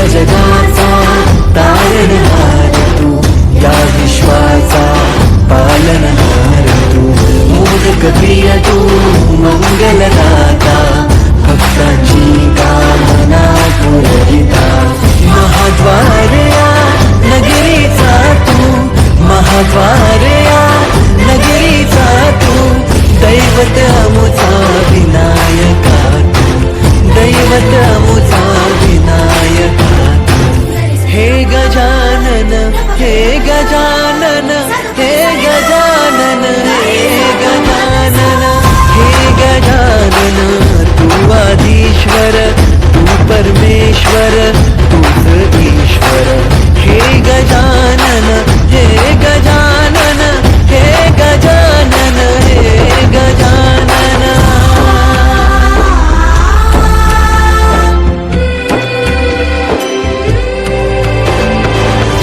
जगाचा तारणहार तू, या विश्वाचा पालनहार तू, मोदक प्रिय तू, मंगलदाता, भक्तांची कामना पुरविता, महाद्वार या नगरीचा तू, महाद्वार या नगरीचा तू, दैवत अमुचा विनायका तू, दैवत अमुचा विनायका तू. हे गजानन, हे गजानन, हे गजानन, हे गजानन, हे गजानन, तू आदिश्वर, तू परमेश्वर, तूच ईश्वर. हे गजानन, हे गजानन, हे गजानन, हे गजानन.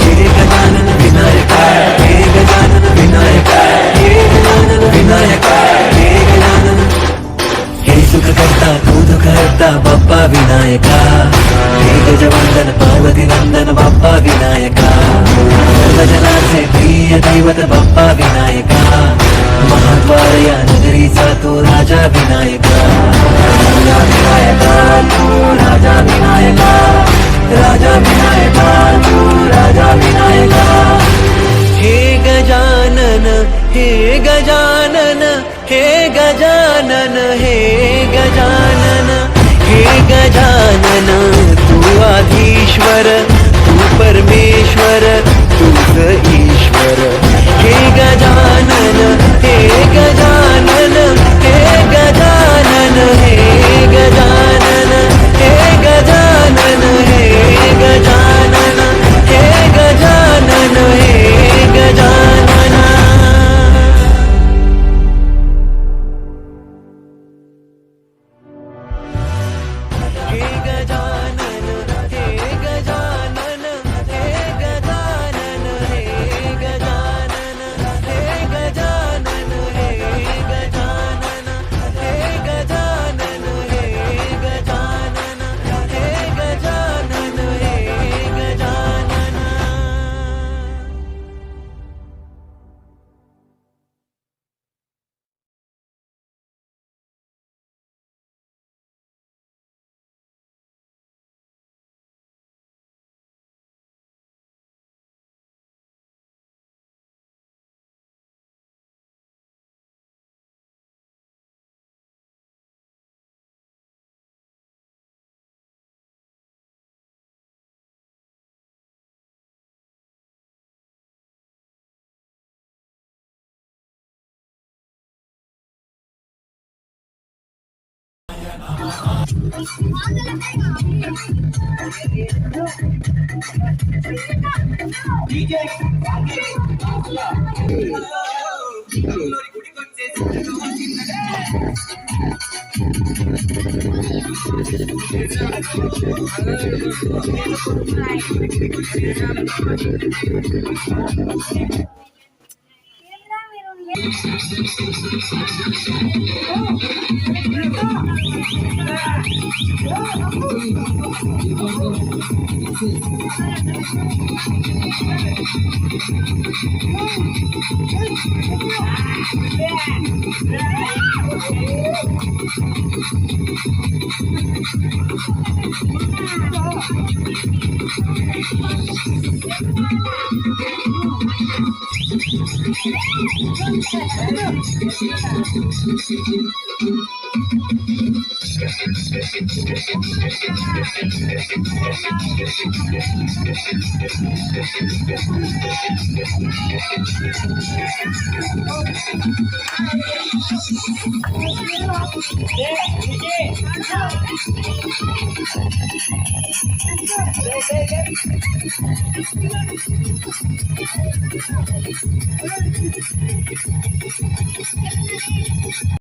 हे गजानन विनायका, हे गजानन विनायका, हे गजानन विनायका, हे गजानन. हे सुख करता तू दुःख हरता बाप्पा विनायका, हे गजवंदन पार्वती नंदन बाप्पा विनायका, सर्वजनाचे प्रिय दैवत बाप्पा विनायका, महाद्वार या नगरीचा तो राजा विनायका, राजा विनायका तू राजा विनायका, राजा विनायका तू राजा विनायका. हे गजानन, हे गजानन, हे गजानन, हे गजानन, हे गजानन, तू आधीश्वर, तू परमेश्वर, तूच ईश्वर. हे गजानन, हे गजानन, हे गजानन, हे गजानन, हे गजानन, हे गजानन, हे गजानन, हे गजानन. हे गजानन, हे गजानन, हे गजानन, हे गजानन, हे गजानन, हे गजानन, हे गजानन, हे गजानन, हे गजानन, हे गजानन.